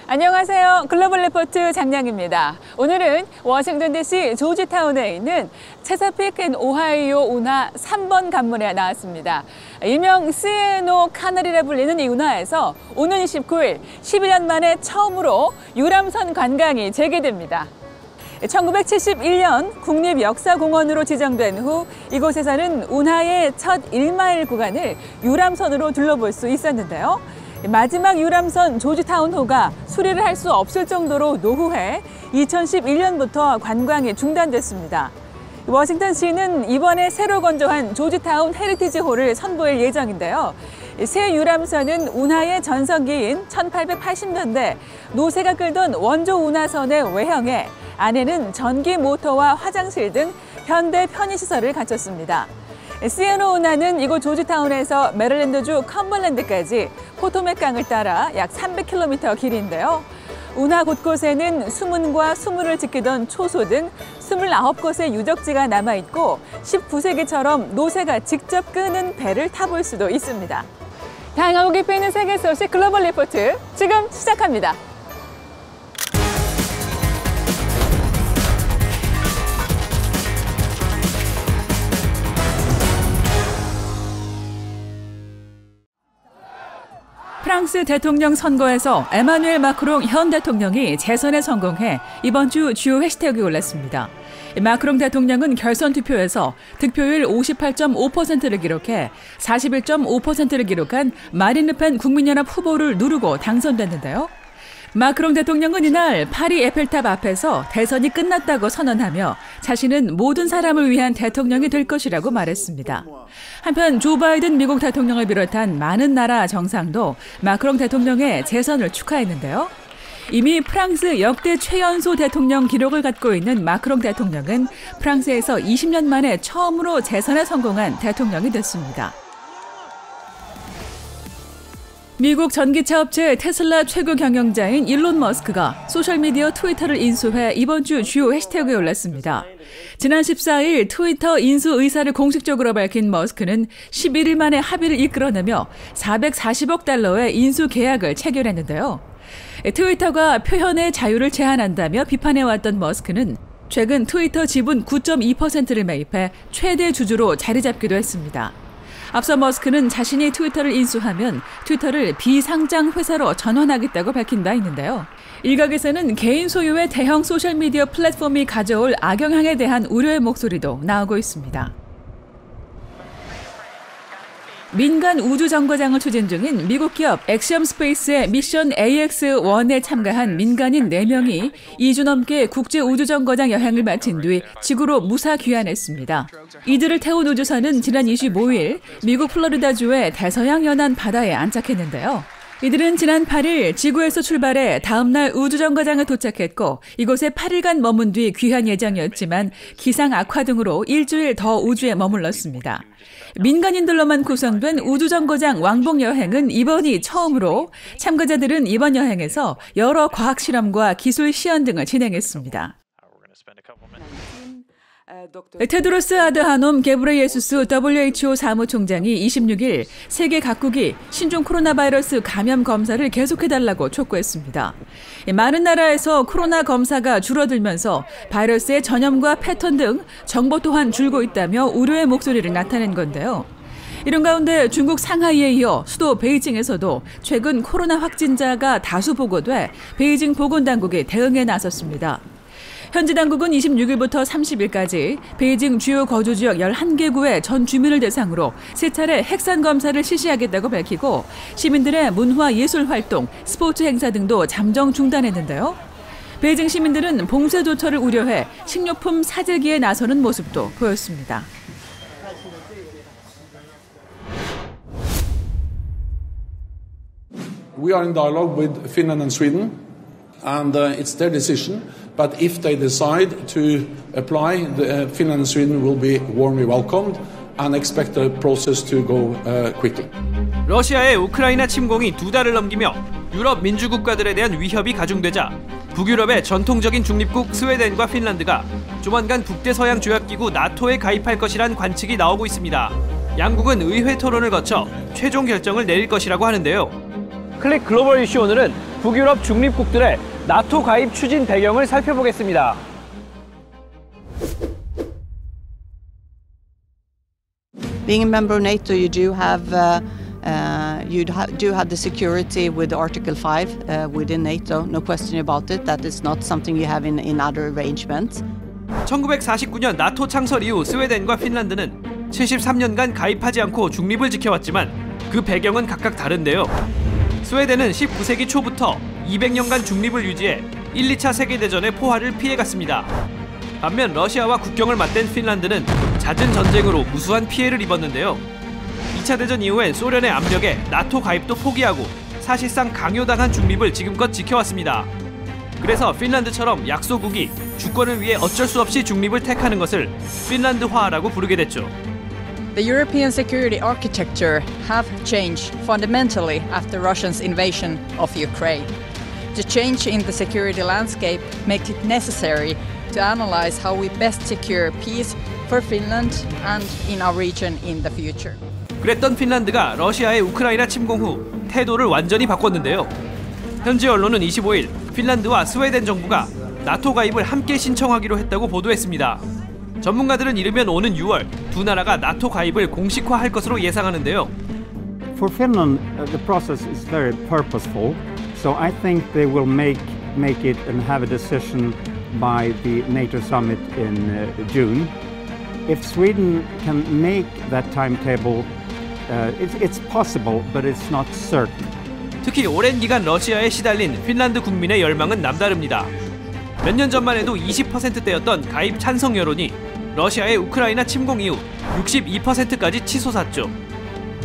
안녕하세요. 글로벌 리포트 장량입니다. 오늘은 워싱턴 DC 조지타운에 있는 체사픽 앤 오하이오 운하 3번 관문에 나왔습니다. 일명 C&O 카널이라 불리는 이 운하에서 오는 29일 11년 만에 처음으로 유람선 관광이 재개됩니다. 1971년 국립역사공원으로 지정된 후 이곳에서는 운하의 첫 1마일 구간을 유람선으로 둘러볼 수 있었는데요. 마지막 유람선 조지타운호가 수리를 할 수 없을 정도로 노후해 2011년부터 관광이 중단됐습니다. 워싱턴시는 이번에 새로 건조한 조지타운 헤리티지호를 선보일 예정인데요. 새 유람선은 운하의 전성기인 1880년대 노세가 끌던 원조 운하선의 외형에 안에는 전기 모터와 화장실 등 현대 편의시설을 갖췄습니다. C&O 운하는 이곳 조지타운에서 메릴랜드주 컴벌랜드까지 포토맥 강을 따라 약 300km 길인데요. 운하 곳곳에는 수문과 수문을 지키던 초소 등 29곳의 유적지가 남아있고 19세기처럼 노세가 직접 끄는 배를 타볼 수도 있습니다. 다양하고 깊이 있는 세계 소식 글로벌 리포트 지금 시작합니다. 프랑스 대통령 선거에서 에마누엘 마크롱 현 대통령이 재선에 성공해 이번 주 주요 해시태그에 올랐습니다. 마크롱 대통령은 결선 투표에서 득표율 58.5%를 기록해 41.5%를 기록한 마린 르펜 국민연합 후보를 누르고 당선됐는데요. 마크롱 대통령은 이날 파리 에펠탑 앞에서 대선이 끝났다고 선언하며 자신은 모든 사람을 위한 대통령이 될 것이라고 말했습니다. 한편 조 바이든 미국 대통령을 비롯한 많은 나라 정상도 마크롱 대통령의 재선을 축하했는데요. 이미 프랑스 역대 최연소 대통령 기록을 갖고 있는 마크롱 대통령은 프랑스에서 20년 만에 처음으로 재선에 성공한 대통령이 됐습니다. 미국 전기차 업체 테슬라 최고 경영자인 일론 머스크가 소셜미디어 트위터를 인수해 이번 주 주요 해시태그에 올랐습니다. 지난 14일 트위터 인수 의사를 공식적으로 밝힌 머스크는 11일 만에 합의를 이끌어내며 440억 달러의 인수 계약을 체결했는데요. 트위터가 표현의 자유를 제한한다며 비판해왔던 머스크는 최근 트위터 지분 9.2%를 매입해 최대 주주로 자리 잡기도 했습니다. 앞서 머스크는 자신이 트위터를 인수하면 트위터를 비상장 회사로 전환하겠다고 밝힌 바 있는데요. 일각에서는 개인 소유의 대형 소셜미디어 플랫폼이 가져올 악영향에 대한 우려의 목소리도 나오고 있습니다. 민간 우주정거장을 추진 중인 미국 기업 엑시엄 스페이스의 미션 AX-1에 참가한 민간인 4명이 2주 넘게 국제 우주정거장 여행을 마친 뒤 지구로 무사 귀환했습니다. 이들을 태운 우주선은 지난 25일 미국 플로리다주의 대서양 연안 바다에 안착했는데요. 이들은 지난 8일 지구에서 출발해 다음 날 우주정거장에 도착했고 이곳에 8일간 머문 뒤 귀환 예정이었지만 기상 악화 등으로 일주일 더 우주에 머물렀습니다. 민간인들로만 구성된 우주정거장 왕복 여행은 이번이 처음으로 참가자들은 이번 여행에서 여러 과학 실험과 기술 시연 등을 진행했습니다. 테드로스 아드하놈 게브레예수스 WHO 사무총장이 26일 세계 각국이 신종 코로나 바이러스 감염 검사를 계속해달라고 촉구했습니다. 많은 나라에서 코로나 검사가 줄어들면서 바이러스의 전염과 패턴 등 정보 또한 줄고 있다며 우려의 목소리를 나타낸 건데요. 이런 가운데 중국 상하이에 이어 수도 베이징에서도 최근 코로나 확진자가 다수 보고돼 베이징 보건당국이 대응에 나섰습니다. 현지 당국은 26일부터 30일까지 베이징 주요 거주지역 11개구의 전 주민을 대상으로 3차례 핵산 검사를 실시하겠다고 밝히고 시민들의 문화 예술 활동, 스포츠 행사 등도 잠정 중단했는데요. 베이징 시민들은 봉쇄 조처를 우려해 식료품 사재기에 나서는 모습도 보였습니다. We are in dialogue with Finland and Sweden, and it's their decision. But if they decide to apply, Finland and Sweden will be warmly welcomed and expect the process to go quickly. 러시아의 우크라이나 침공이 2달을 넘기며 유럽 민주국가들에 대한 위협이 가중되자 북유럽의 전통적인 중립국 스웨덴과 핀란드가 조만간 북대서양 조약기구 나토에 가입할 것이란 관측이 나오고 있습니다. 양국은 의회 토론을 거쳐 최종 결정을 내릴 것이라고 하는데요. 클릭 글로벌 이슈 오늘은 북유럽 중립국들의 나토 가입 추진 배경을 살펴보겠습니다. Being a member of NATO, you do have the security with Article 5 within NATO. No question about it. That is not something you have in other arrangements. 1949년 나토 창설 이후 스웨덴과 핀란드는 73년간 가입하지 않고 중립을 지켜왔지만 그 배경은 각각 다른데요. 스웨덴은 19세기 초부터 200년간 중립을 유지해 1, 2차 세계대전의 포화를 피해갔습니다. 반면 러시아와 국경을 맞댄 핀란드는 잦은 전쟁으로 무수한 피해를 입었는데요. 2차 대전 이후엔 소련의 압력에 나토 가입도 포기하고 사실상 강요당한 중립을 지금껏 지켜왔습니다. 그래서 핀란드처럼 약소국이 주권을 위해 어쩔 수 없이 중립을 택하는 것을 핀란드화라고 부르게 됐죠. The European security architecture have changed fundamentally after Russia's invasion of Ukraine. The change in the security landscape makes it necessary to analyze how we best secure peace for Finland and in our region in the future. 그랬던 핀란드가 러시아의 우크라이나 침공 후 태도를 완전히 바꿨는데요. 현지 언론은 25일 핀란드와 스웨덴 정부가 나토 가입을 함께 신청하기로 했다고 보도했습니다. 전문가들은 이르면 오는 6월 두 나라가 나토 가입을 공식화할 것으로 예상하는데요. For Finland, the process is very purposeful, so I think they will make it and have a decision by the NATO summit in June. If Sweden can make that timetable, it's possible, but it's not certain. 특히 오랜 기간 러시아에 시달린 핀란드 국민의 열망은 남다릅니다. 몇 년 전만 해도 20%대였던 가입 찬성 여론이 러시아의 우크라이나 침공 이후 62%까지 치솟았죠.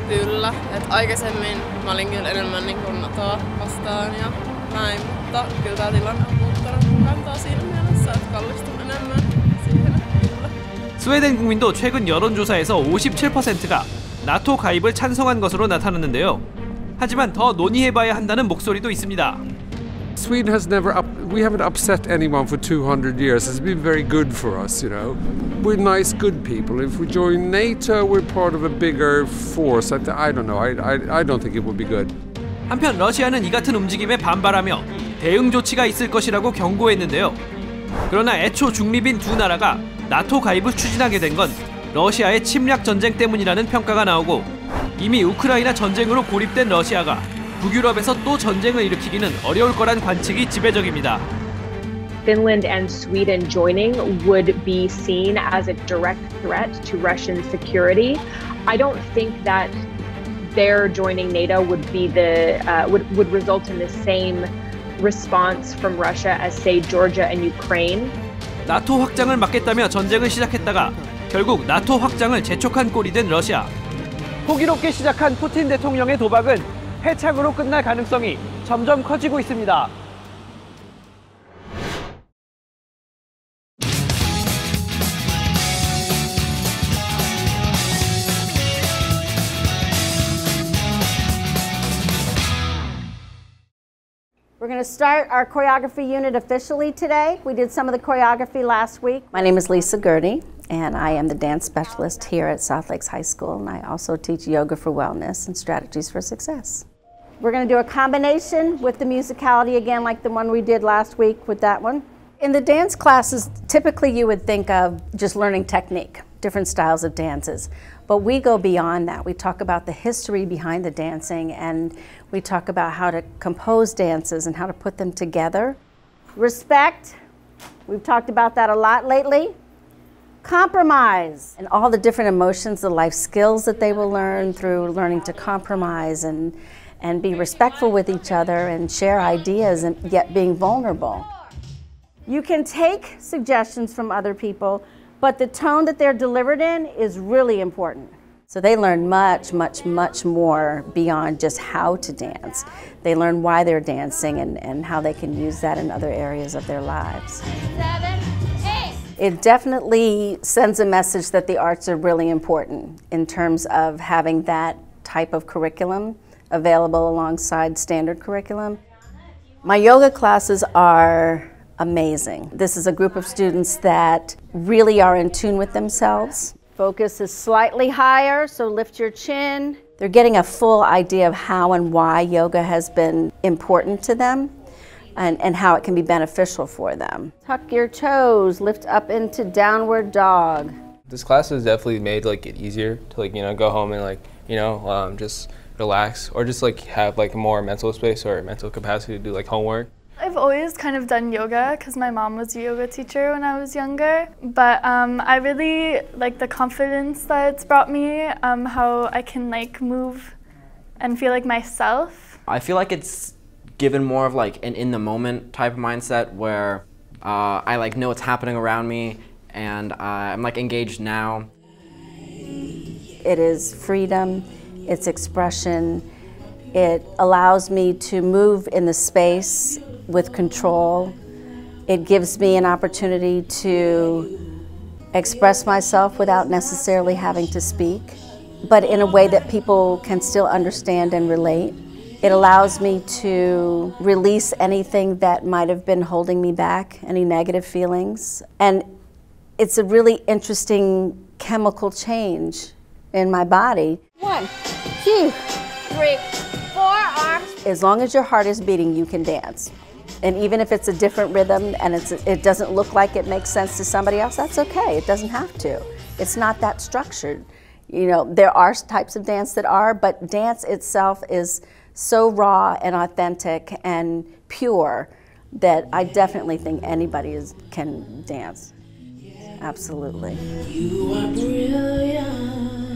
Kyllä, että aikaisemmin mä olin kyllä enemmän niin kuin NATOa vastaan ja näin, mutta kyllä tämä tilanne on muuttanut mun kantaa siinä mielessä, että kallistun enemmän siihen, kyllä. 스웨덴 국민도 최근 여론조사에서 57%가 나토 가입을 찬성한 것으로 나타났는데요. 하지만 더 논의해봐야 한다는 목소리도 있습니다. Sweden has we haven't upset anyone for 200 years. It's been very good for us, you know. We're nice, good people. If we join NATO, we're part of a bigger force. I don't know. I don't think it would be good. 한편 러시아는 이 같은 움직임에 반발하며 대응 조치가 있을 것이라고 경고했는데요. 그러나 애초 중립인 두 나라가 나토 가입을 추진하게 된 건 러시아의 침략 전쟁 때문이라는 평가가 나오고 이미 우크라이나 전쟁으로 고립된 러시아가 북유럽에서 또 전쟁을 일으키기는 어려울 거란 관측이 지배적입니다. Finland and Sweden joining would be seen as a direct threat to Russian security. I don't think that their joining NATO would be would result in the same response from Russia as say Georgia and Ukraine. 나토 확장을 막겠다며 전쟁을 시작했다가 결국 나토 확장을 재촉한 꼴이 된 러시아. 호기롭게 시작한 푸틴 대통령의 도박은 패착으로 끝날 가능성이 점점 커지고 있습니다. We're going to start our choreography unit officially today. We did some of the choreography last week. My name is Lisa Gurney, and I am the dance specialist here at South Lakes High School, and I also teach yoga for wellness and strategies for success. We're going to do a combination with the musicality again, like the one we did last week with that one. In the dance classes, typically you would think of just learning technique, different styles of dances. But we go beyond that. We talk about the history behind the dancing, and we talk about how to compose dances and how to put them together. Respect, we've talked about that a lot lately. Compromise, and all the different emotions, the life skills that they will learn through learning to compromise and be respectful with each other and share ideas and yet being vulnerable. You can take suggestions from other people, but the tone that they're delivered in is really important. So they learn much, much, much more beyond just how to dance. They learn why they're dancing and how they can use that in other areas of their lives. 7, 8. It definitely sends a message that the arts are really important in terms of having that type of curriculum available alongside standard curriculum. My yoga classes are amazing. This is a group of students that really are in tune with themselves. Focus is slightly higher, so lift your chin. They're getting a full idea of how and why yoga has been important to them and how it can be beneficial for them. Tuck your toes, lift up into downward dog. This class has definitely made it easier to go home and just relax, or just have more mental space or mental capacity to do homework. I've always kind of done yoga because my mom was a yoga teacher when I was younger, but I really like the confidence that it's brought me, how I can move and feel like myself. I feel like it's given more of an in-the-moment type of mindset where I know what's happening around me and I'm engaged now. It is freedom, it's expression. It allows me to move in the space with control. It gives me an opportunity to express myself without necessarily having to speak, but in a way that people can still understand and relate. It allows me to release anything that might have been holding me back, any negative feelings. And it's a really interesting chemical change in my body. 1, 2, 3, 4 arms. As long as your heart is beating, you can dance. And even if it's a different rhythm and it doesn't look like it makes sense to somebody else, that's okay. It doesn't have to. It's not that structured. There are types of dance that are, but dance itself is so raw and authentic and pure that I definitely think anybody can dance. Absolutely. You are brilliant.